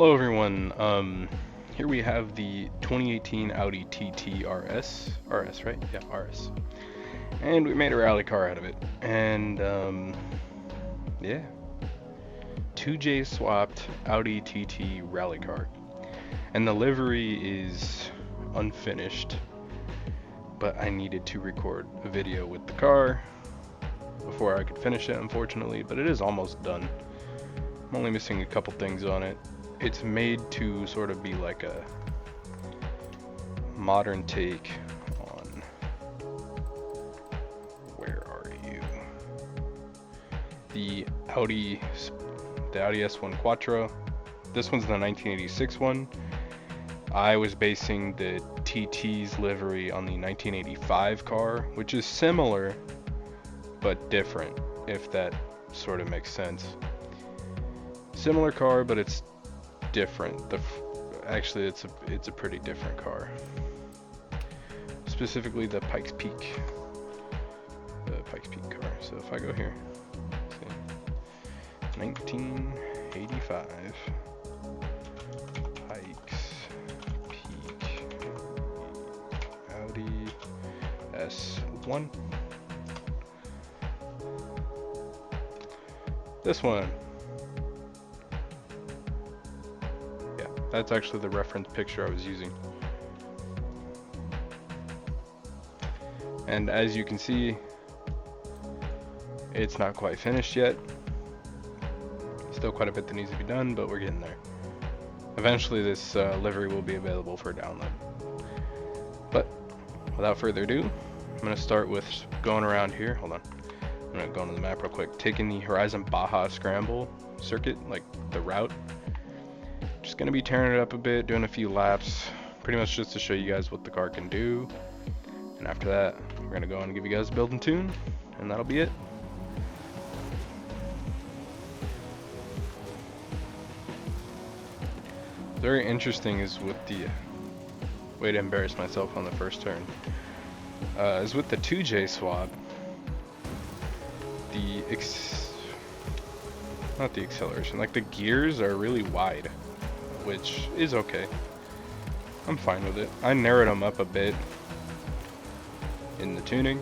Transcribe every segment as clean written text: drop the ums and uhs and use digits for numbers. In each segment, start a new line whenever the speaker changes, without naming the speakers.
Hello everyone, here we have the 2018 Audi TT RS, right? Yeah, RS. And we made a rally car out of it. And, yeah. 2J swapped Audi TT rally car. And the livery is unfinished, but I needed to record a video with the car before I could finish it, unfortunately, but it is almost done. I'm only missing a couple things on it. It's made to sort of be like a modern take on, where are you? The Audi S1 Quattro. This one's the 1986 one. I was basing the TT's livery on the 1985 car, which is similar but different, if that sort of makes sense. Similar car, but it's different. Actually, it's a pretty different car. Specifically, the Pikes Peak car. So if I go here, see, 1985 Pikes Peak Audi S1. This one. That's actually the reference picture I was using. And as you can see, it's not quite finished yet. Still quite a bit that needs to be done, but we're getting there. Eventually this livery will be available for download. But without further ado, I'm going to start with going around here. Hold on. I'm going to go into the map real quick. Taking the Horizon Baja Scramble circuit, like the route. Just gonna be tearing it up a bit, doing a few laps, pretty much just to show you guys what the car can do. And after that, we're gonna go and give you guys a build and tune, and that'll be it. Very interesting is with the way to embarrass myself on the first turn. Is with the 2J swap, not the acceleration, like the gears are really wide, which is okay. I'm fine with it. I narrowed them up a bit in the tuning,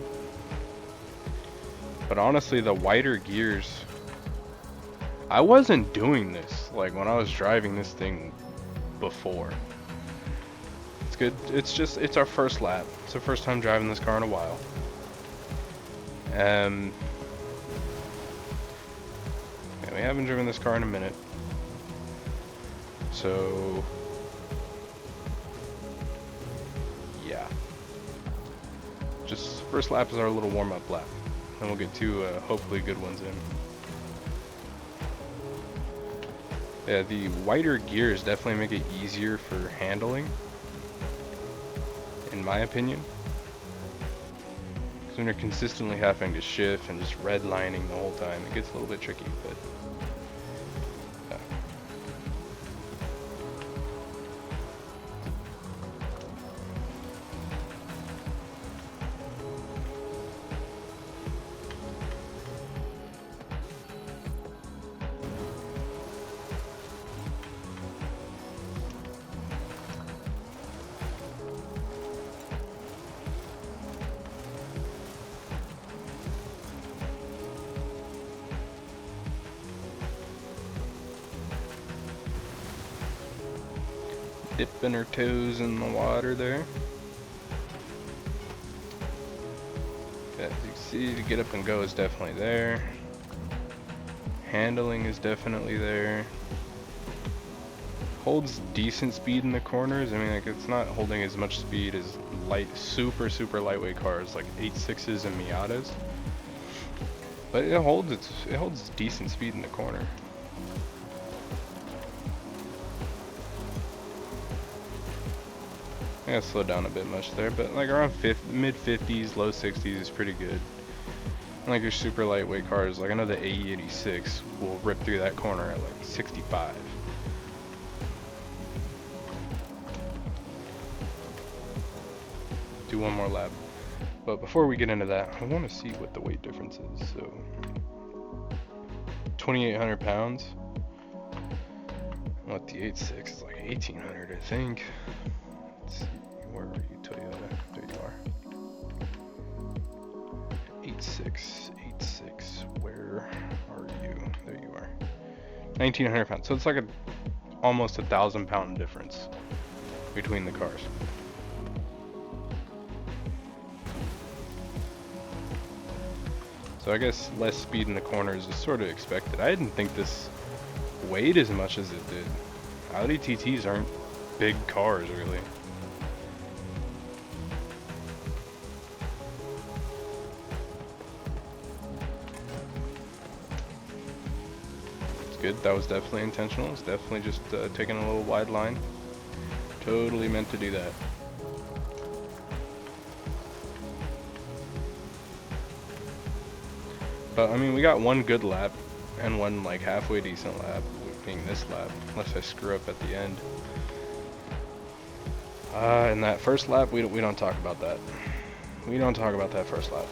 but honestly, the wider gears, I wasn't doing this like when I was driving this thing before. It's good. It's our first lap. It's our first time driving this car in a while. Yeah, we haven't driven this car in a minute. So, yeah. Just first lap is our little warm-up lap. Then we'll get two hopefully good ones in. Yeah, the wider gears definitely make it easier for handling, in my opinion. Because when you're consistently having to shift and just redlining the whole time, it gets a little bit tricky, but dipping her toes in the water there. Yeah, as you can see, to get up and go is definitely there. Handling is definitely there. Holds decent speed in the corners. I mean, like, it's not holding as much speed as super lightweight cars like 86s and Miatas, but it holds decent speed in the corner. I gotta slow down a bit much there, but like around mid 50s, low 60s is pretty good. And like your super lightweight cars, like I know the AE86 will rip through that corner at like 65. Do one more lap. But before we get into that, I want to see what the weight difference is. So 2,800 pounds. What, the 8.6 is like 1800, I think. Let's see, where are you, Toyota? There you are. 8.6, where are you? There you are. 1900 pounds. So it's like almost 1,000-pound difference between the cars. So I guess less speed in the corners is sort of expected. I didn't think this weighed as much as it did. Audi TTs aren't big cars, really. It's good. That was definitely intentional. It's definitely just taking a little wide line. Totally meant to do that. But I mean, we got one good lap and one like halfway decent lap, being this lap, unless I screw up at the end. And that first lap, we don't talk about that. We don't talk about that first lap.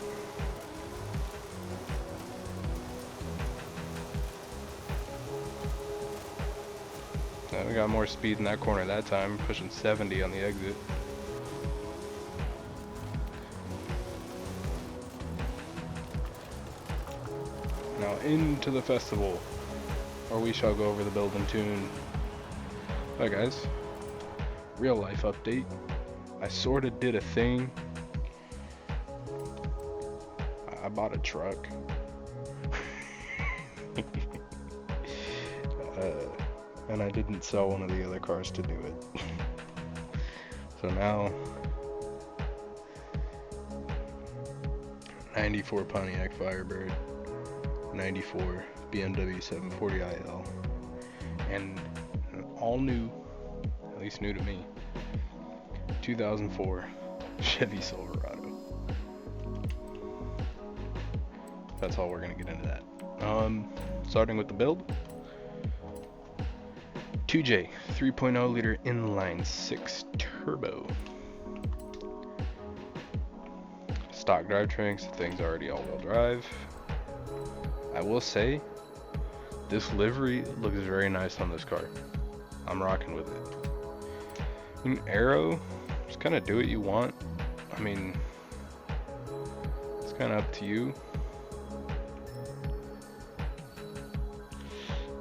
We got more speed in that corner that time, pushing 70 on the exit. Now into the festival, or we shall go over the build and tune. Hi guys, real life update. I sorta did a thing. I bought a truck. And I didn't sell one of the other cars to do it. So now, 94 Pontiac Firebird, 94 BMW 740iL, and an all new, at least new to me, 2004 Chevy Silverado. That's all we're gonna get into that. Starting with the build. 2J 3.0 liter inline 6 turbo. Stock drivetrain, so thing's already all-wheel drive. I will say, this livery looks very nice on this car. I'm rocking with it. In aero, just kind of do what you want. I mean, it's kind of up to you.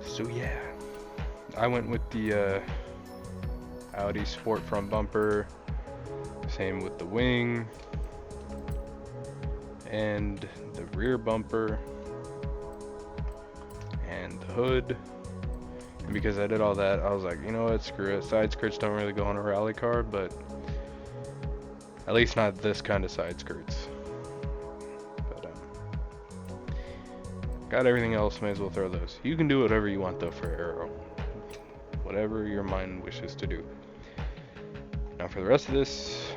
So yeah, I went with the Audi Sport front bumper, same with the wing, and the rear bumper, and the hood. And because I did all that, I was like, you know what, screw it. Side skirts don't really go on a rally car, but at least not this kind of side skirts. But got everything else, may as well throw those. You can do whatever you want though for aero. Whatever your mind wishes to do. Now for the rest of this,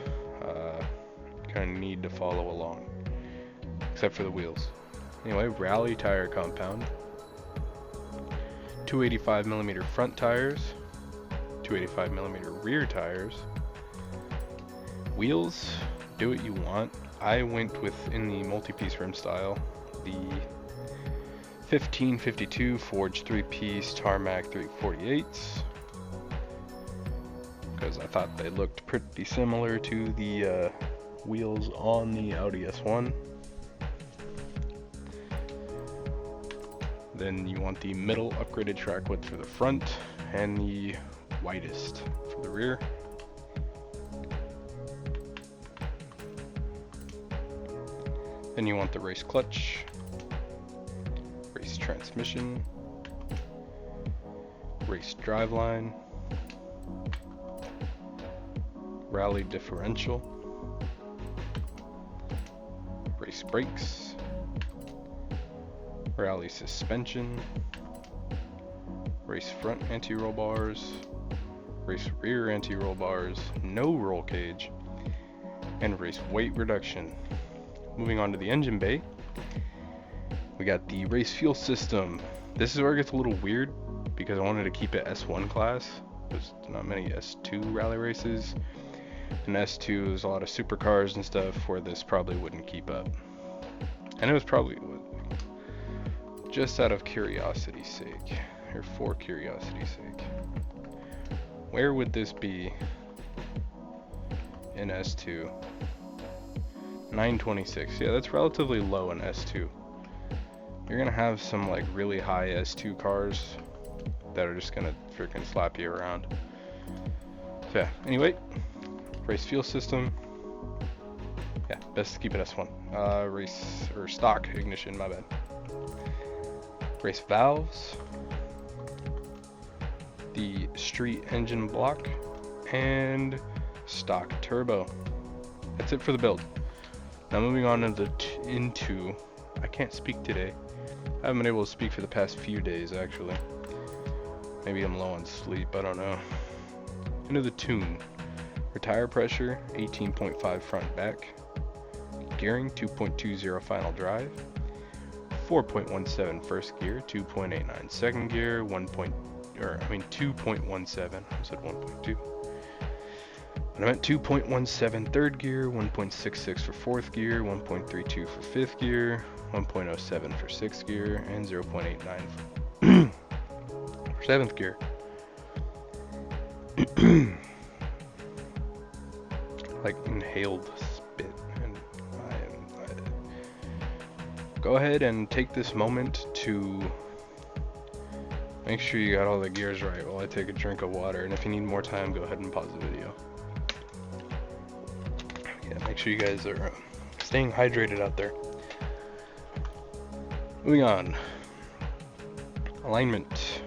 kind of need to follow along, except for the wheels. Anyway, rally tire compound, 285mm front tires, 285mm rear tires. Wheels, do what you want. I went with, in the multi-piece rim style, the 1552 forged 3-piece tarmac 348s, because I thought they looked pretty similar to the wheels on the Audi S1. Then you want the middle upgraded track width for the front and the widest for the rear. Then you want the race clutch, race transmission, race driveline, rally differential, race brakes, rally suspension, race front anti-roll bars, race rear anti-roll bars, no roll cage, and race weight reduction. Moving on to the engine bay, we got the race fuel system. This is where it gets a little weird because I wanted to keep it S1 class. There's not many S2 rally races, and S2 is a lot of supercars and stuff where this probably wouldn't keep up. And it was probably, just out of curiosity's sake, here for curiosity's sake. Where would this be in S2? 926. Yeah, that's relatively low in S2. You're gonna have some like really high S2 cars that are just gonna freaking slap you around. So yeah, anyway, race fuel system. Yeah, best to keep it S1. Race or stock ignition, my bad. Race valves, the street engine block, and stock turbo. That's it for the build. Now moving on into I can't speak today. I haven't been able to speak for the past few days actually. Maybe I'm low on sleep, I don't know. Into the tune. Tire pressure 18.5 front and back. Gearing 2.20 final drive. 4.17 first gear, 2.89 second gear, 2.17. I said 1.2. But I meant 2.17 third gear, 1.66 for fourth gear, 1.32 for fifth gear, 1.07 for sixth gear, and 0.89 for seventh gear. Like inhaled spit. And go ahead and take this moment to make sure you got all the gears right while I take a drink of water. And if you need more time, go ahead and pause the video. Yeah, make sure you guys are staying hydrated out there. Moving on. Alignment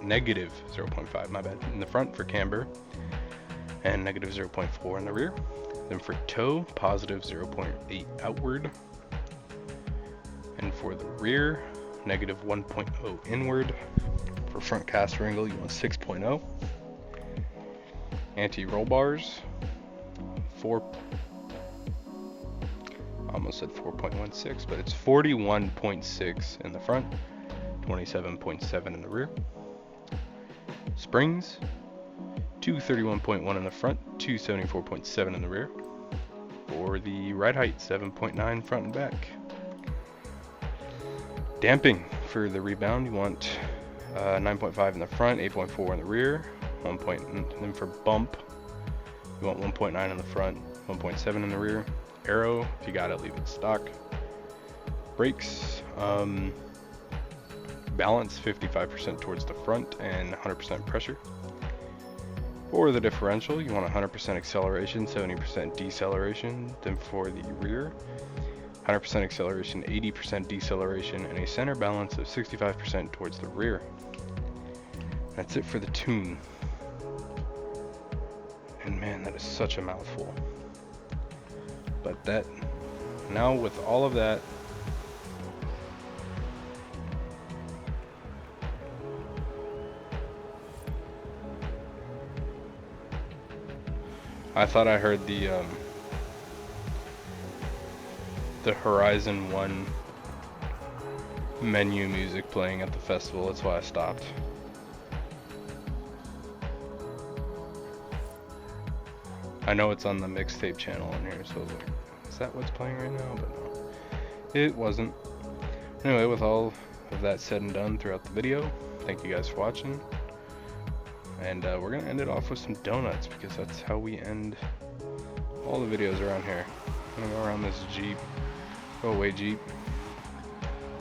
negative 0.5, my bad, in the front for camber, and negative 0.4 in the rear. Then for toe, positive 0.8 outward. And for the rear, negative 1.0 inward. For front caster angle, you want 6.0. Anti-roll bars, almost said 4.16, but it's 41.6 in the front, 27.7 in the rear. Springs, 231.1 in the front, 274.7 in the rear. For the ride height, 7.9 front and back. Damping for the rebound, you want 9.5 in the front, 8.4 in the rear. And then for bump, you want 1.9 in the front, 1.7 in the rear. Aero, if you got it, leave it stock. Brakes, balance 55% towards the front and 100% pressure. For the differential, you want 100% acceleration, 70% deceleration. Then for the rear, 100% acceleration, 80% deceleration, and a center balance of 65% towards the rear. That's it for the tune. And man, that is such a mouthful. But that, now with all of that, I thought I heard the Horizon 1 menu music playing at the festival. That's why I stopped. I know it's on the mixtape channel in here, so I was like, is that what's playing right now? But no, it wasn't. Anyway, with all of that said and done throughout the video, thank you guys for watching. And we're going to end it off with some donuts, because that's how we end all the videos around here. I'm going to go around this Jeep. Go away, Jeep.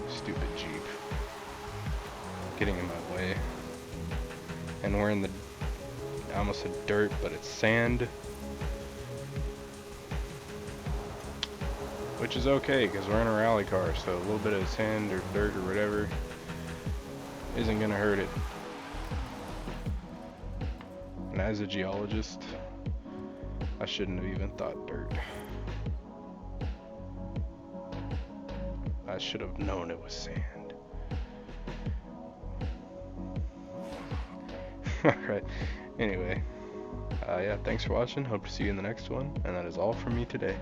Stupid Jeep. Getting in my way. And we're in the, I almost said dirt, but it's sand. Which is okay, because we're in a rally car, so a little bit of sand or dirt or whatever isn't going to hurt it. And as a geologist, I shouldn't have even thought dirt. I should have known it was sand. Alright, anyway. Yeah, thanks for watching. Hope to see you in the next one. And that is all from me today.